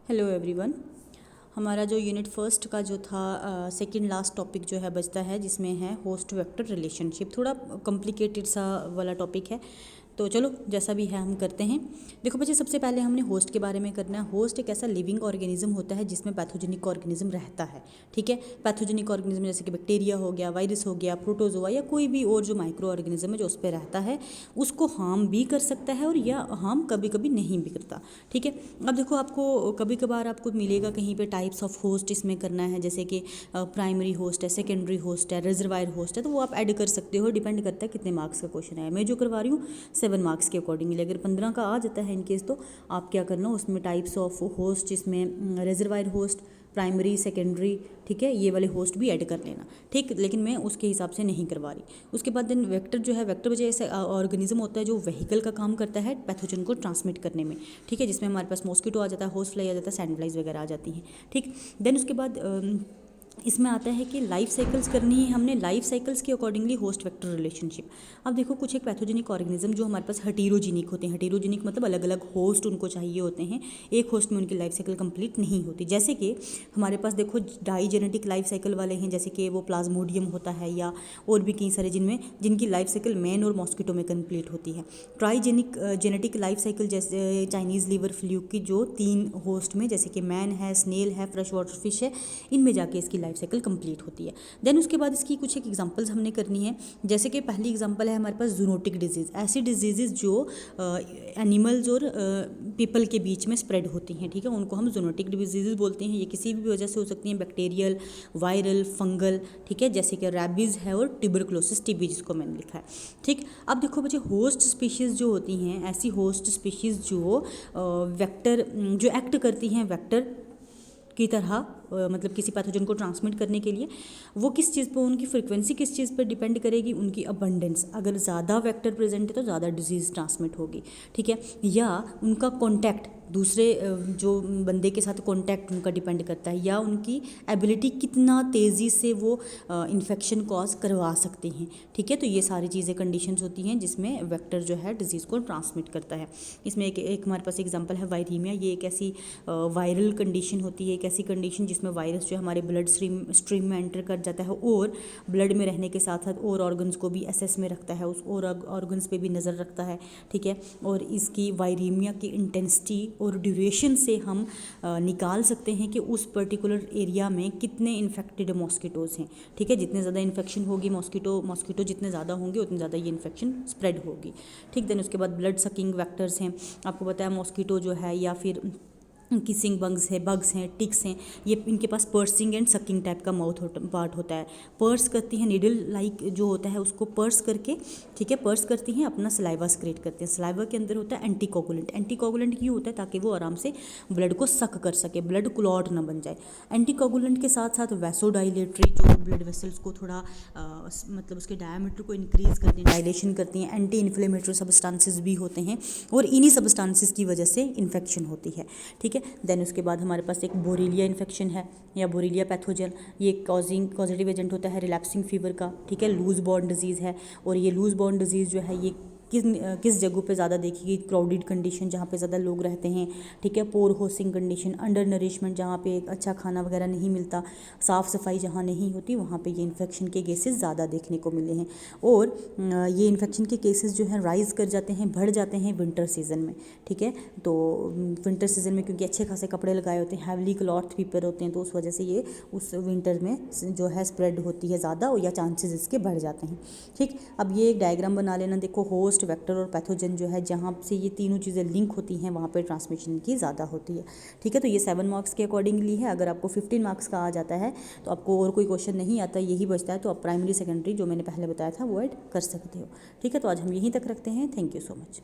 Hello everyone. हमारा जो unit first का जो था सेकंड लास्ट टॉपिक जो है बचता है, जिसमें है होस्ट वेक्टर रिलेशनशिप। थोड़ा कॉम्प्लिकेटेड सा वाला टॉपिक है, तो चलो जैसा भी है हम करते हैं। देखो बच्चे, सबसे पहले हमने होस्ट के बारे में करना है। होस्ट एक ऐसा लिविंग ऑर्गेनिज्म होता है जिसमें पैथोजेनिक ऑर्गेनिज्म रहता है। ठीक है, पैथोजेनिक ऑर्गेनिज्म जैसे कि बैक्टीरिया हो गया, वायरस हो गया, प्रोटोजोआ या कोई भी और जो माइक्रो ऑर्गेनिज्म है जो उस पर रहता है, उसको हार्म भी कर सकता है और या हार्म कभी कभी नहीं भी करता। ठीक है, अब देखो आपको कभी कभार आपको मिलेगा कहीं पे टाइप्स ऑफ होस्ट इसमें करना है, जैसे कि प्राइमरी होस्ट है, सेकेंडरी होस्ट है, रिजर्वायर होस्ट है, तो वो आप ऐड कर सकते हो। डिपेंड करता है कितने मार्क्स का क्वेश्चन है। मैं जो करवा रही हूँ 7 मार्क्स के अकॉर्डिंगली। अगर 15 का आ जाता है इनकेस, तो आप क्या करना, उसमें टाइप्स ऑफ होस्ट, इसमें रिजर्वायर होस्ट, प्राइमरी, सेकेंडरी, ठीक है, ये वाले होस्ट भी ऐड कर लेना। ठीक, लेकिन मैं उसके हिसाब से नहीं करवा रही। उसके बाद देन वेक्टर जो है, वेक्टर वजह ऐसा ऑर्गेनिज्म होता है जो व्हीकल का काम करता है पैथोजन को ट्रांसमिट करने में। ठीक है, जिसमें हमारे पास मॉस्किटो आ जाता है, होस्ट फ्लाई आ जाता है, सैंड फ्लाइज वगैरह आ जाती हैं। ठीक, देन उसके बाद इसमें आता है कि लाइफ साइकिल्स करनी है हमने। लाइफ साइकिल्स के अकॉर्डिंगली होस्ट वेक्टर रिलेशनशिप। अब देखो, कुछ एक पैथोजेनिक ऑर्गेनिज्म जो हमारे पास हेटेरोजेनिक होते हैं। हेटेरोजेनिक मतलब अलग अलग होस्ट उनको चाहिए होते हैं, एक होस्ट में उनकी लाइफ साइकिल कंप्लीट नहीं होती। जैसे कि हमारे पास देखो डाइजेनेटिक लाइफ साइकिल वाले हैं, जैसे कि वो प्लाज्मोडियम होता है, या और भी कई सारे जिनकी लाइफ साइकिल मैन और मॉस्किटो में कंप्लीट होती है। ट्राइजेनिक जेनेटिक लाइफ साइकिल जैसे चाइनीज़ लिवर फ्लूक की जो 3 होस्ट में, जैसे कि मैन है, स्नेल है, फ्रेश वाटर फिश है, इनमें जाके इसकी लाइफ साइकिल कंप्लीट होती है। देन उसके बाद इसकी कुछ एक एग्जांपल्स हमने करनी है। जैसे कि पहली एग्जांपल है हमारे पास जूनोटिक डिजीज़। ऐसी डिजीज़ जो एनिमल्स और पीपल के बीच में स्प्रेड होती हैं। ठीक है, उनको हम जूनोटिक डिजीज़ बोलते हैं। ये किसी भी वजह से हो सकती हैं, बैक्टीरियल, वायरल, फंगल। ठीक है, जैसे कि रैबीज़ है और ट्यूबरकुलोसिस, टीबी जिसको मैंने लिखा है। ठीक, अब देखो बच्चे, होस्ट स्पीशीज़ जो होती हैं, ऐसी होस्ट स्पीशीज़ जो वेक्टर जो एक्ट करती हैं वेक्टर की तरह, मतलब किसी पैथोजन को ट्रांसमिट करने के लिए, वो किस चीज़ पर, उनकी फ्रीक्वेंसी किस चीज़ पर डिपेंड करेगी, उनकी अबंडेंस। अगर ज़्यादा वेक्टर प्रेजेंट है तो ज़्यादा डिजीज़ ट्रांसमिट होगी। ठीक है, या उनका कॉन्टैक्ट दूसरे जो बंदे के साथ कॉन्टैक्ट उनका डिपेंड करता है, या उनकी एबिलिटी कितना तेज़ी से वो इन्फेक्शन कॉज करवा सकते हैं। ठीक है, तो ये सारी चीज़ें कंडीशंस होती हैं जिसमें वेक्टर जो है डिजीज़ को ट्रांसमिट करता है। इसमें एक हमारे पास एग्जांपल है वायरीमिया। ये एक ऐसी वायरल कंडीशन होती है, एक ऐसी कंडीशन जिसमें वायरस जो हमारे ब्लड स्ट्रीम में एंटर कर जाता है और ब्लड में रहने के साथ साथ और ऑर्गन्स को भी एसेस में रखता है, उस और ऑर्गन्स पे भी नज़र रखता है। ठीक है, और इसकी वायरीमिया की इंटेंसिटी और ड्यूरेशन से हम निकाल सकते हैं कि उस पर्टिकुलर एरिया में कितने इन्फेक्टेड मॉस्किटोज़ हैं। ठीक है, जितने ज़्यादा इन्फेक्शन होगी, मॉस्किटो जितने ज़्यादा होंगे उतनी ज़्यादा ये इन्फेक्शन स्प्रेड होगी। ठीक, देन उसके बाद ब्लड सकिंग वेक्टर्स हैं। आपको पता है मॉस्किटो जो है, या फिर किसिंग बग्स हैं, टिक्स हैं, ये इनके पास पर्सिंग एंड सकिंग टाइप का माउथ पार्ट होता है। पर्स करती हैं, नीडल लाइक जो होता है उसको पर्स करके, ठीक है, पर्स करती हैं, अपना सलाइवा स्क्रेट करते हैं। सलाइवा के अंदर होता है एंटीकोगुलेंट। एंटीकोगुलेंट क्यों होता है? ताकि वो आराम से ब्लड को सक कर सके, ब्लड क्लॉट ना बन जाए। एंटीकोगुलेंट के साथ साथ वैसोडाइलेटरी, जो ब्लड वेसल्स को थोड़ा मतलब उसके डायमीटर को इंक्रीज करती हैं, डायलेशन करती हैं। एंटी इन्फ्लेमेटरी सब्सटेंसेस भी होते हैं और इन्हीं सब्सटेंसेस की वजह से इन्फेक्शन होती है। ठीक है, देन उसके बाद हमारे पास एक बोरीलिया इन्फेक्शन है, या बोरीलिया पैथोजन। ये कॉजेटिव एजेंट होता है रिलैप्सिंग फीवर का। ठीक है, लूज बॉर्न डिजीज़ है, और ये लूज बॉर्न डिजीज़ जो है ये किस जगहों पे ज़्यादा देखिए? क्राउडेड कंडीशन, जहाँ पे ज़्यादा लोग रहते हैं। ठीक है, पोर होसिंग कंडीशन, अंडर नरिशमेंट, जहाँ पे अच्छा खाना वगैरह नहीं मिलता, साफ़ सफाई जहाँ नहीं होती, वहाँ पे ये इन्फेक्शन के केसेस ज़्यादा देखने को मिले हैं। और ये इन्फेक्शन के केसेस जो हैं राइज़ कर जाते हैं, बढ़ जाते हैं विंटर सीज़न में। ठीक है, तो विंटर सीज़न में क्योंकि अच्छे खासे कपड़े लगाए होते हैं, हैवली क्लॉथ पीपर होते हैं, तो उस वजह से ये उस विंटर में जो है स्प्रेड होती है ज़्यादा, या चांसेस इसके बढ़ जाते हैं। ठीक, अब ये एक डायग्राम बना लेना। देखो, होस्ट, वेक्टर और पैथोजन जो है, जहाँ से ये तीनों चीज़ें लिंक होती हैं वहाँ पर ट्रांसमिशन की ज़्यादा होती है। ठीक है, तो ये 7 मार्क्स के अकॉर्डिंगली है। अगर आपको 15 मार्क्स का आ जाता है तो आपको और कोई क्वेश्चन नहीं आता, यही बचता है, तो आप प्राइमरी सेकेंडरी जो मैंने पहले बताया था वो ऐड कर सकते हो। ठीक है, तो आज हम यहीं तक रखते हैं। Thank you so much.